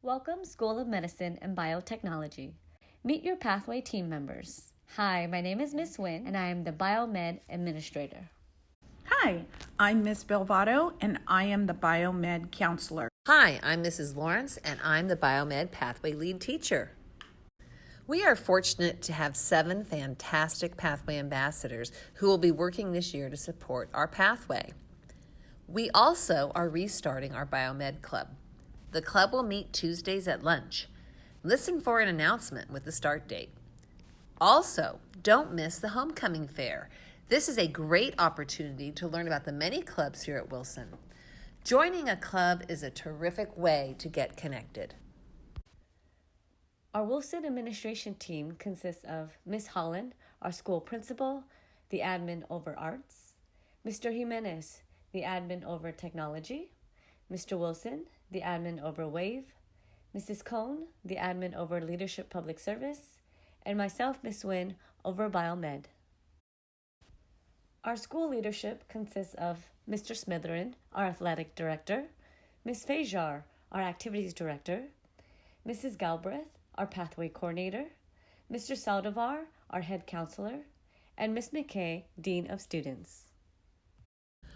Welcome, School of Medicine and Biotechnology. Meet your pathway team members. Hi, my name is Miss Wynn, and I am the BioMed Administrator. Hi, I'm Miss Belvato, and I am the BioMed Counselor. Hi, I'm Mrs. Lawrence, and I'm the BioMed Pathway Lead Teacher. We are fortunate to have 7 fantastic Pathway Ambassadors who will be working this year to support our pathway. We also are restarting our BioMed Club. The club will meet Tuesdays at lunch. Listen for an announcement with the start date. Also, don't miss the Homecoming Fair. This is a great opportunity to learn about the many clubs here at Wilson. Joining a club is a terrific way to get connected. Our Wilson administration team consists of Miss Holland, our school principal, the admin over arts, Mr. Jimenez, the admin over technology, Mr. Wilson, the admin over WAVE, Mrs. Cohn, the admin over leadership public service, and myself, Miss Wynn, over BioMed. Our school leadership consists of Mr. Smitherin, our athletic director, Ms. Fajar, our activities director, Mrs. Galbraith, our pathway coordinator, Mr. Saldivar, our head counselor, and Ms. McKay, dean of students.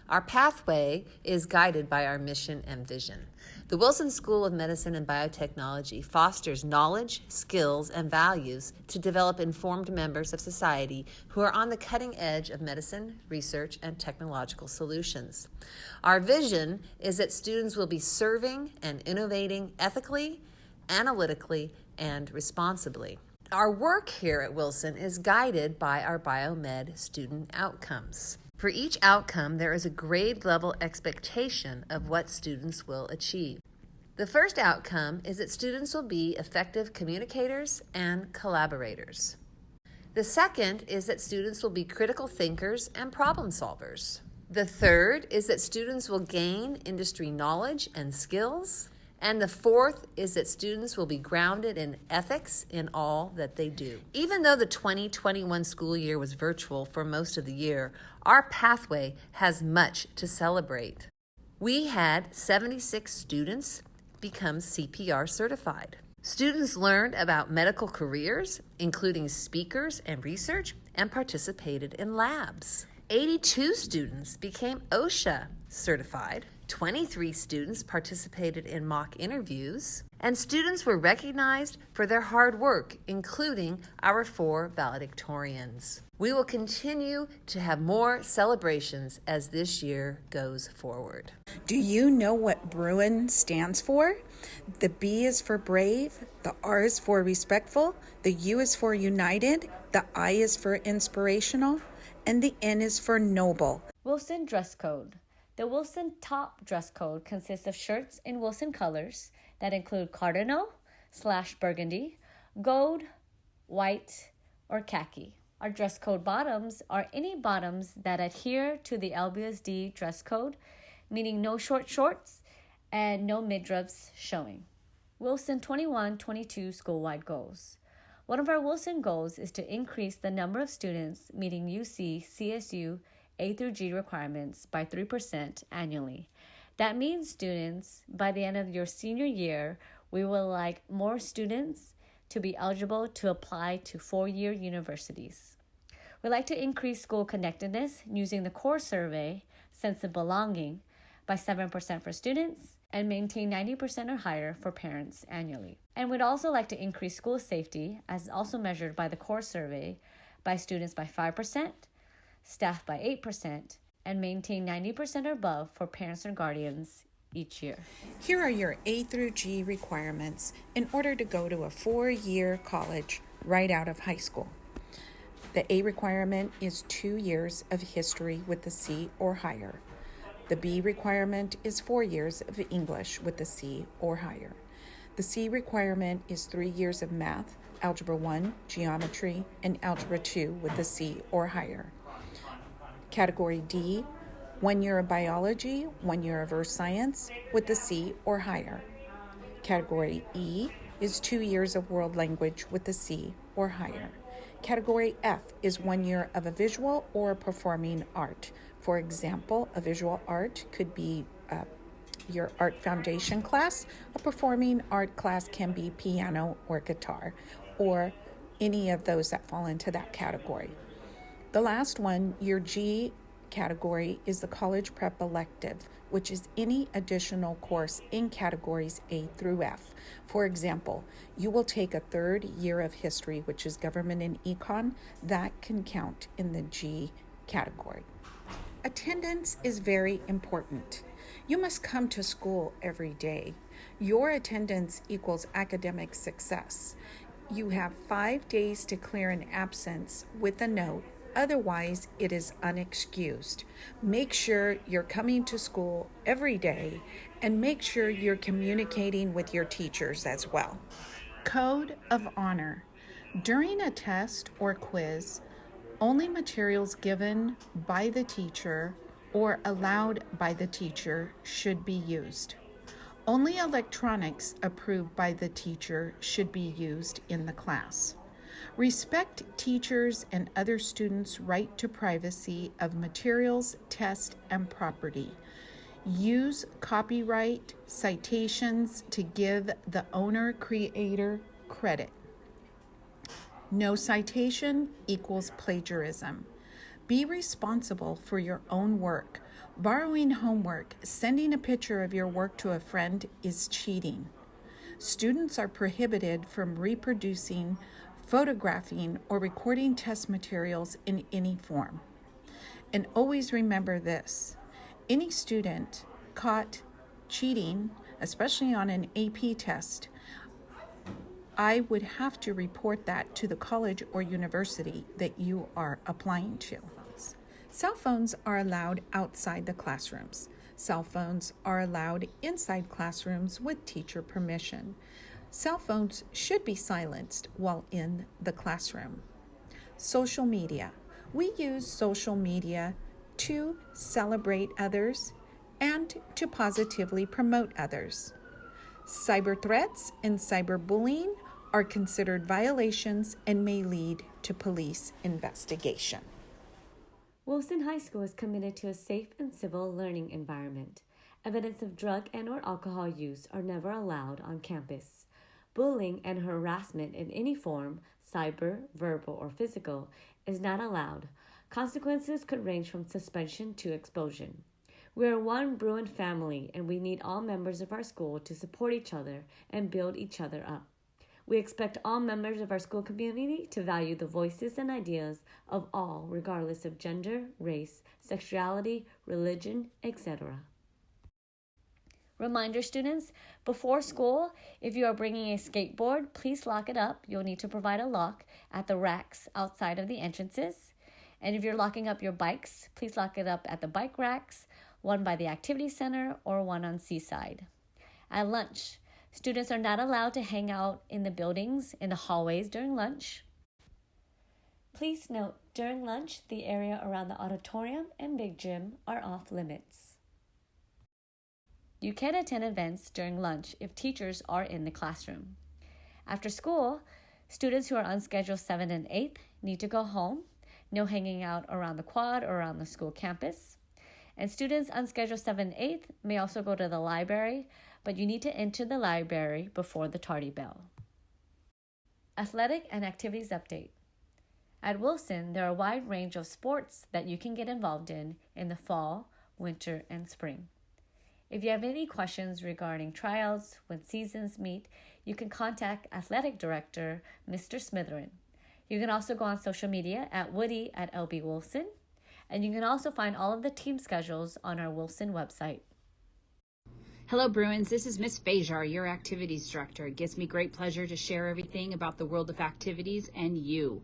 Our pathway is guided by our mission and vision. The Wilson School of Medicine and Biotechnology fosters knowledge, skills, and values to develop informed members of society who are on the cutting edge of medicine, research, and technological solutions. Our vision is that students will be serving and innovating ethically, analytically, and responsibly. Our work here at Wilson is guided by our BioMed student outcomes. For each outcome, there is a grade level expectation of what students will achieve. The first outcome is that students will be effective communicators and collaborators. The second is that students will be critical thinkers and problem solvers. The third is that students will gain industry knowledge and skills. And the fourth is that students will be grounded in ethics in all that they do. Even though the 2021 school year was virtual for most of the year, our pathway has much to celebrate. We had 76 students become CPR certified. Students learned about medical careers, including speakers and research, and participated in labs. 82 students became OSHA certified. 23 students participated in mock interviews, and students were recognized for their hard work, including our 4 valedictorians. We will continue to have more celebrations as this year goes forward. Do you know what Bruin stands for? The B is for brave, the R is for respectful, the U is for united, the I is for inspirational, and the N is for noble. Wilson dress code. The Wilson top dress code consists of shirts in Wilson colors that include cardinal/burgundy, gold, white, or khaki. Our dress code bottoms are any bottoms that adhere to the LBSD dress code, meaning no short shorts and no midriffs showing. Wilson 21-22 school-wide goals. One of our Wilson goals is to increase the number of students meeting UC CSU A through G requirements by 3% annually. That means students, by the end of your senior year, we will like more students to be eligible to apply to 4-year universities. We like to increase school connectedness using the core survey, sense of belonging, by 7% for students and maintain 90% or higher for parents annually. And we'd also like to increase school safety, as also measured by the core survey, by students by 5%, staff by 8%, and maintain 90% or above for parents and guardians each year. Here are your A through G requirements in order to go to a 4-year college right out of high school. The A requirement is 2 years of history with a C or higher. The B requirement is 4 years of English with a C or higher. The C requirement is 3 years of math, Algebra 1, Geometry, and Algebra 2 with a C or higher. Category D, 1 year of biology, 1 year of earth science with a C or higher. Category E is 2 years of world language with a C or higher. Category F is 1 year of a visual or performing art. For example, a visual art could be your art foundation class. A performing art class can be piano or guitar, or any of those that fall into that category. The last one, your G category, is the college prep elective, which is any additional course in categories A through F. For example, you will take a third year of history, which is government and econ. That can count in the G category. Attendance is very important. You must come to school every day. Your attendance equals academic success. You have 5 days to clear an absence with a note. Otherwise, it is unexcused. Make sure you're coming to school every day and make sure you're communicating with your teachers as well. Code of honor. During a test or quiz, only materials given by the teacher or allowed by the teacher should be used. Only electronics approved by the teacher should be used in the class. Respect teachers' and other students' right to privacy of materials, tests, and property. Use copyright citations to give the owner creator credit. No citation equals plagiarism. Be responsible for your own work. Borrowing homework, sending a picture of your work to a friend is cheating. Students are prohibited from reproducing, photographing, or recording test materials in any form. And always remember this: any student caught cheating, especially on an AP test, I would have to report that to the college or university that you are applying to. Cell phones are allowed outside the classrooms. Cell phones are allowed inside classrooms with teacher permission. Cell phones should be silenced while in the classroom. Social media. We use social media to celebrate others and to positively promote others. Cyber threats and cyberbullying are considered violations and may lead to police investigation. Wilson High School is committed to a safe and civil learning environment. Evidence of drug and/or alcohol use are never allowed on campus. Bullying and harassment in any form, cyber, verbal, or physical, is not allowed. Consequences could range from suspension to expulsion. We are one Bruin family, and we need all members of our school to support each other and build each other up. We expect all members of our school community to value the voices and ideas of all, regardless of gender, race, sexuality, religion, etc. Reminder, students, before school, if you are bringing a skateboard, please lock it up. You'll need to provide a lock at the racks outside of the entrances. And if you're locking up your bikes, please lock it up at the bike racks, one by the activity center or one on Seaside. At lunch, students are not allowed to hang out in the buildings, in the hallways during lunch. Please note, during lunch, the area around the auditorium and big gym are off limits. You can attend events during lunch if teachers are in the classroom. After school, students who are on schedule 7 and 8 need to go home. No hanging out around the quad or around the school campus. And students on schedule 7 and 8 may also go to the library, but you need to enter the library before the tardy bell. Athletic and activities update. At Wilson, there are a wide range of sports that you can get involved in the fall, winter, and spring. If you have any questions regarding tryouts, when seasons meet, you can contact Athletic Director, Mr. Smitherin. You can also go on social media at Woody@LB Wilson, and you can also find all of the team schedules on our Wilson website. Hello, Bruins. This is Miss Fajar, your activities director. It gives me great pleasure to share everything about the world of activities and you.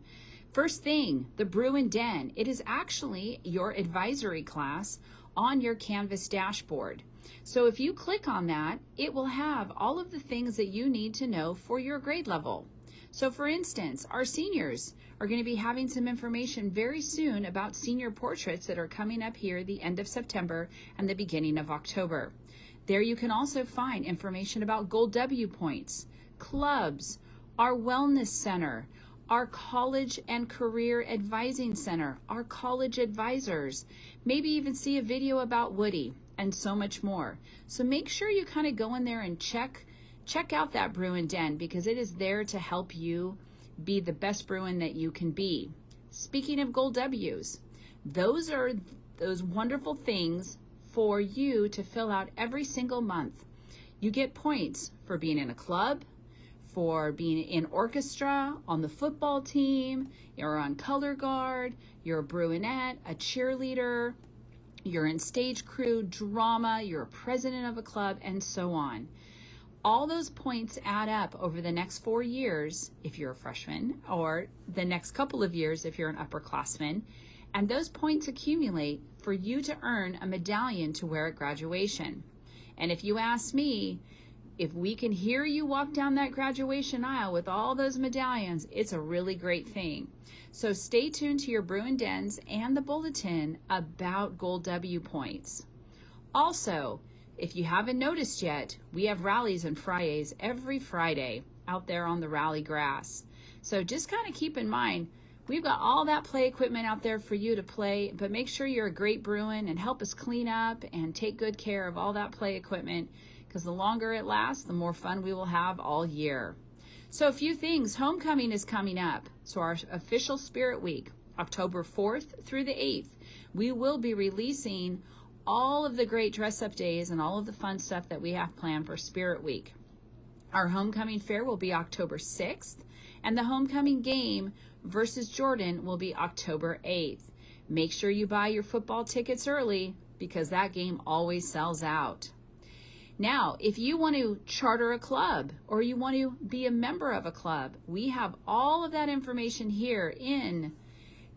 First thing, the Bruin Den. It is actually your advisory class on your Canvas dashboard. So if you click on that, it will have all of the things that you need to know for your grade level. So for instance, our seniors are going to be having some information very soon about senior portraits that are coming up here the end of September and the beginning of October. There you can also find information about Gold W points, clubs, our wellness center, our college and career advising center, our college advisors, maybe even see a video about Woody. and so much more. So make sure you kind of go in there and check out that Bruin Den, because it is there to help you be the best Bruin that you can be. Speaking of Gold W's, those are those wonderful things for you to fill out every single month. You get points for being in a club, for being in orchestra, on the football team, you're on color guard, you're a Bruinette, a cheerleader, you're in stage crew, drama, you're a president of a club, and so on. All those points add up over the next 4 years if you're a freshman, or the next couple of years if you're an upperclassman, and those points accumulate for you to earn a medallion to wear at graduation. And if you ask me, if we can hear you walk down that graduation aisle with all those medallions, it's a really great thing. So stay tuned to your Bruin Dens and the bulletin about Gold W points. Also, if you haven't noticed yet, we have rallies and Fridays every Friday out there on the rally grass. So just kind of keep in mind, we've got all that play equipment out there for you to play, but make sure you're a great Bruin and help us clean up and take good care of all that play equipment, because the longer it lasts, the more fun we will have all year. So a few things. Homecoming is coming up. So our official Spirit Week, October 4th through the 8th, we will be releasing all of the great dress-up days and all of the fun stuff that we have planned for Spirit Week. Our homecoming fair will be October 6th, and the homecoming game versus Jordan will be October 8th. Make sure you buy your football tickets early, because that game always sells out. Now, if you want to charter a club or you want to be a member of a club, we have all of that information here in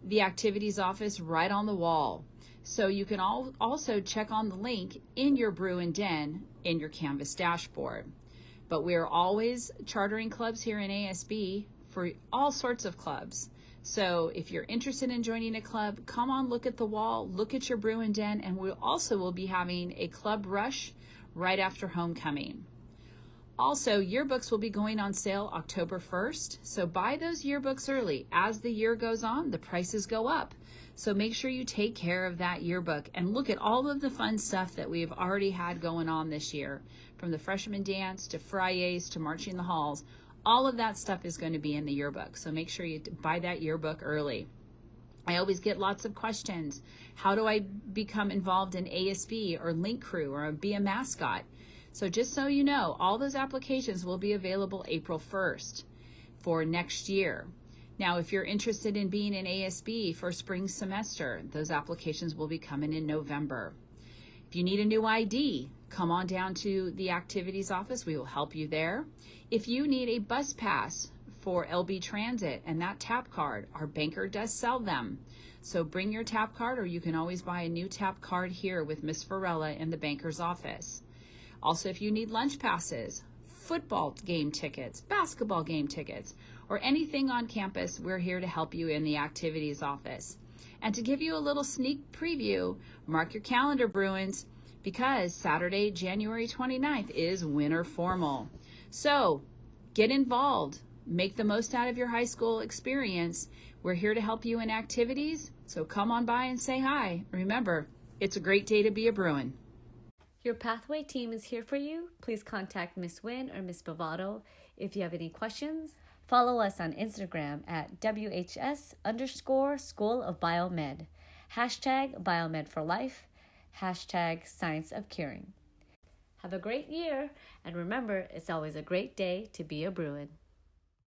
the activities office right on the wall. So you can also check on the link in your Bruin Den in your Canvas dashboard. But we're always chartering clubs here in ASB for all sorts of clubs. So if you're interested in joining a club, come on, look at the wall, look at your Bruin Den, and we also will be having a club rush right after homecoming. Also, yearbooks will be going on sale October 1st, so buy those yearbooks early. As the year goes on, the prices go up. So make sure you take care of that yearbook and look at all of the fun stuff that we've already had going on this year, from the freshman dance to Fridays to marching the halls. All of that stuff is going to be in the yearbook, so make sure you buy that yearbook early. I always get lots of questions. How do I become involved in ASB or Link Crew or be a mascot? So just so you know, all those applications will be available April 1st for next year. Now, if you're interested in being in ASB for spring semester, those applications will be coming in November. If you need a new ID, come on down to the activities office. We will help you there. If you need a bus pass for LB Transit and that tap card, our banker does sell them. So bring your tap card, or you can always buy a new tap card here with Miss Farella in the banker's office. Also, if you need lunch passes, football game tickets, basketball game tickets, or anything on campus, we're here to help you in the activities office. And to give you a little sneak preview, mark your calendar, Bruins, because Saturday, January 29th is Winter Formal. So get involved. Make the most out of your high school experience. We're here to help you in activities, so come on by and say hi. Remember, it's a great day to be a Bruin. Your Pathway team is here for you. Please contact Miss Wynn or Miss Bavado if you have any questions. Follow us on Instagram at WHS_School of BioMed. #BioMed for life. #Science of Curing. Have a great year, and remember, it's always a great day to be a Bruin.